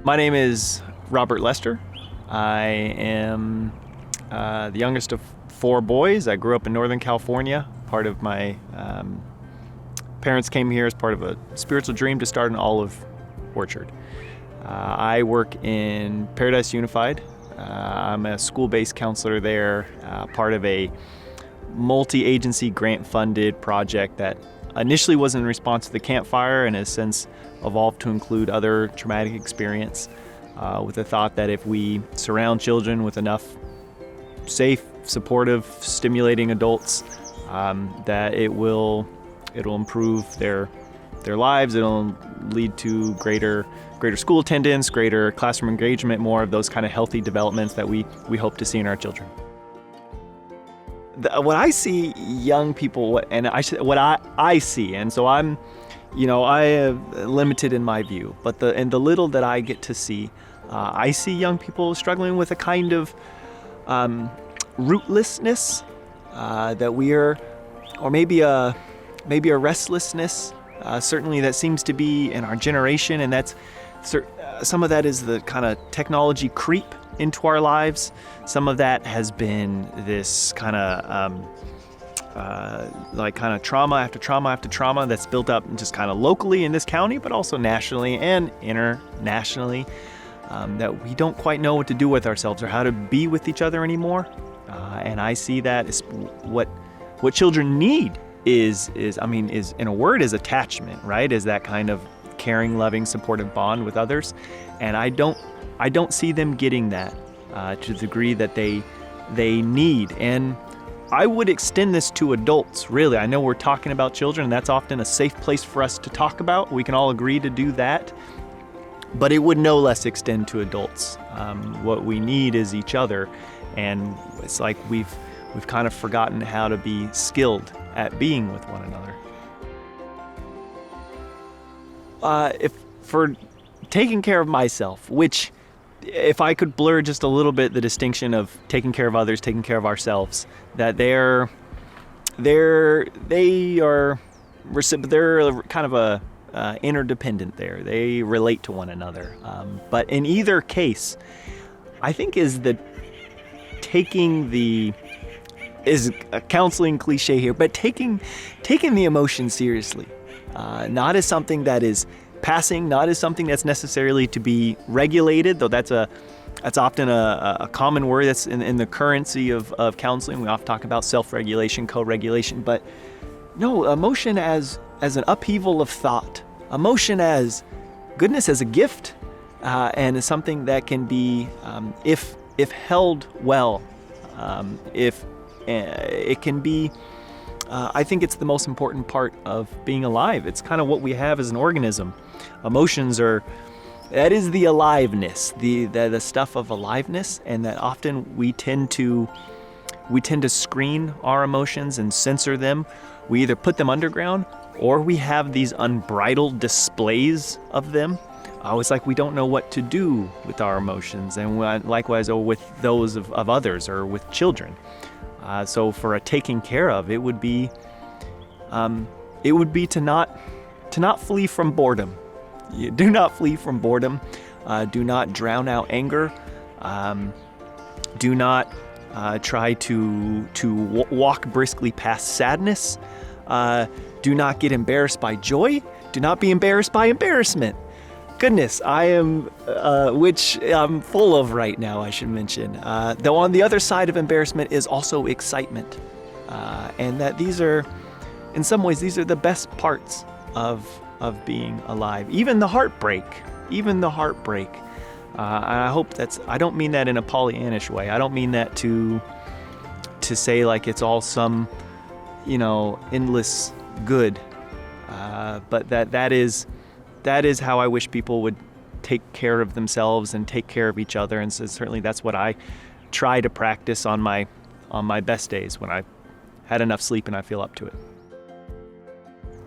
My name is Robert Lester. I am the youngest of four boys. I grew up in Northern California. Part of my parents came here as part of a spiritual dream to start an olive orchard. I work in Paradise Unified. I'm a school-based counselor there, part of a multi-agency grant-funded project that initially was in response to the Camp Fire and has since evolved to include other traumatic experience, with the thought that if we surround children with enough safe, supportive, stimulating adults, that it'll improve their lives. It'll lead to greater school attendance, greater classroom engagement, more of those kind of healthy developments that we hope to see in our children. What I see young people, what I see, and so I am limited in my view, but the little that I get to see, I see young people struggling with a kind of rootlessness that we are, or maybe a restlessness, certainly that seems to be in our generation, and that's some of that is the kind of technology creep into our lives. Some of that has been this kind of trauma after trauma after trauma that's built up just kind of locally in this county, but also nationally and internationally, that we don't quite know what to do with ourselves or how to be with each other anymore. And I see that as what children need is in a word, is attachment, right? Is that kind of caring, loving, supportive bond with others. And I don't see them getting that to the degree that they need. And I would extend this to adults, really. I know we're talking about children, and that's often a safe place for us to talk about. We can all agree to do that. But it would no less extend to adults. What we need is each other. And it's like we've kind of forgotten how to be skilled at being with one another. If for taking care of myself, which if I could blur just a little bit the distinction of taking care of others, taking care of ourselves, that they're kind of a interdependent there. They relate to one another. But in either case, I think is a counseling cliche here, but taking the emotion seriously, not as something that is passing, not as something that's necessarily to be regulated, though that's often a common word that's in the currency of counseling. We often talk about self-regulation, co-regulation, but no, emotion as an upheaval of thought, emotion as goodness, as a gift, and as something that can be, if held well, if it can be, I think it's the most important part of being alive. It's kind of what we have as an organism. Emotions that is the aliveness, the stuff of aliveness, and that often we tend to screen our emotions and censor them. We either put them underground or we have these unbridled displays of them. It's like we don't know what to do with our emotions, and likewise with those of others or with children. So for a taking care of, it would be to not flee from boredom. You do not flee from boredom. Do not drown out anger. Do not try to walk briskly past sadness. Do not get embarrassed by joy. Do not be embarrassed by embarrassment. Goodness, I am, which I'm full of right now, I should mention. Though on the other side of embarrassment is also excitement. And that in some ways, these are the best parts of being alive. Even the heartbreak. And I hope I don't mean that in a Pollyannish way. I don't mean that to say like it's all some, endless good. But that is how I wish people would take care of themselves and take care of each other. And so certainly that's what I try to practice on my best days, when I had enough sleep and I feel up to it.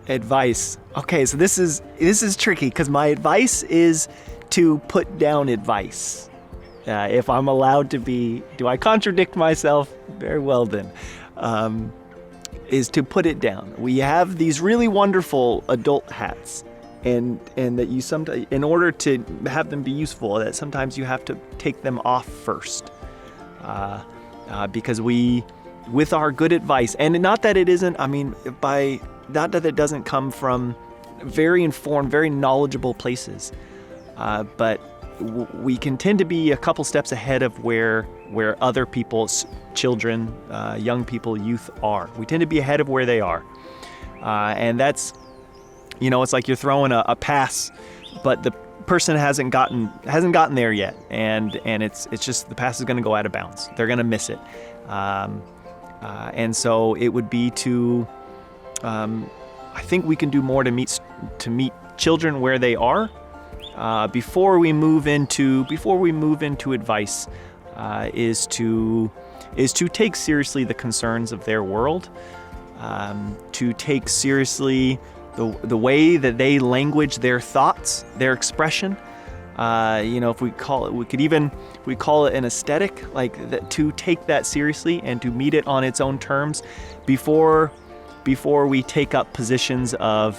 Advice. Okay, so this is tricky, because my advice is to put down advice. If I'm allowed to be, do I contradict myself? Very well then. Is to put it down. We have these really wonderful adult hats and that you sometimes, in order to have them be useful, that sometimes you have to take them off first, because with our good advice, and not that it isn't, not that it doesn't come from very informed, very knowledgeable places, but we can tend to be a couple steps ahead of where other people's children, young people, youth are. We tend to be ahead of where they are, and that's, it's like you're throwing a pass, but the person hasn't gotten there yet, and it's just the pass is going to go out of bounds. They're going to miss it, and so it would be to, I think we can do more to meet children where they are, before we move into advice, is to take seriously the concerns of their world, to take seriously the way that they language their thoughts, their expression. If we call it an aesthetic, like that, to take that seriously and to meet it on its own terms before we take up positions of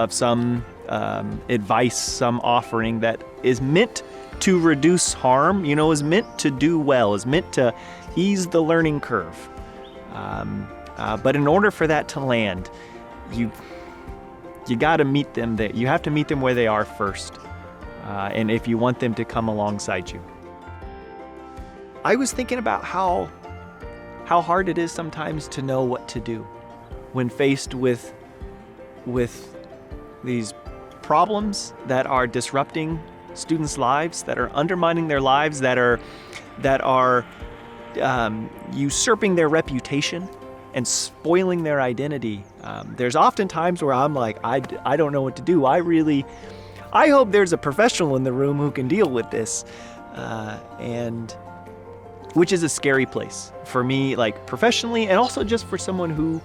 some advice, some offering that is meant to reduce harm, is meant to do well, is meant to ease the learning curve. But in order for that to land, you got to meet them there. You have to meet them where they are first, and if you want them to come alongside you. I was thinking about how hard it is sometimes to know what to do when faced with these problems that are disrupting students' lives, that are undermining their lives, that are usurping their reputation and spoiling their identity. There's often times where I'm like, I don't know what to do. I hope there's a professional in the room who can deal with this, and which is a scary place for me, like professionally, and also just for someone who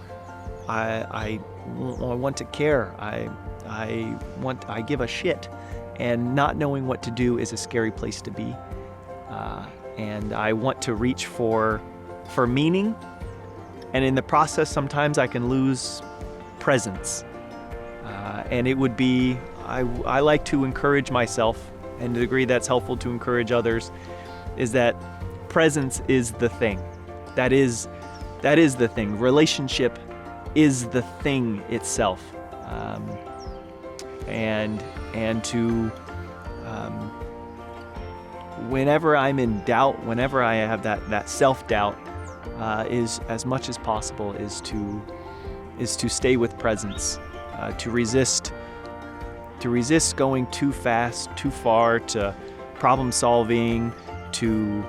I want to care. I give a shit, and not knowing what to do is a scary place to be. And I want to reach for meaning, and in the process, sometimes I can lose presence. And it would be, I like to encourage myself, and the degree that's helpful to encourage others, is that presence is the thing. That is the thing. Relationship is the thing itself. And to, whenever I'm in doubt, whenever I have that self-doubt, is as much as possible is to stay with presence, to resist going too fast, too far, to problem solving, to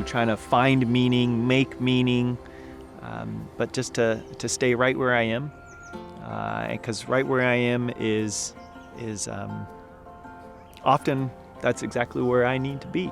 trying to find meaning, make meaning, but just to stay right where I am, because right where I am is often that's exactly where I need to be.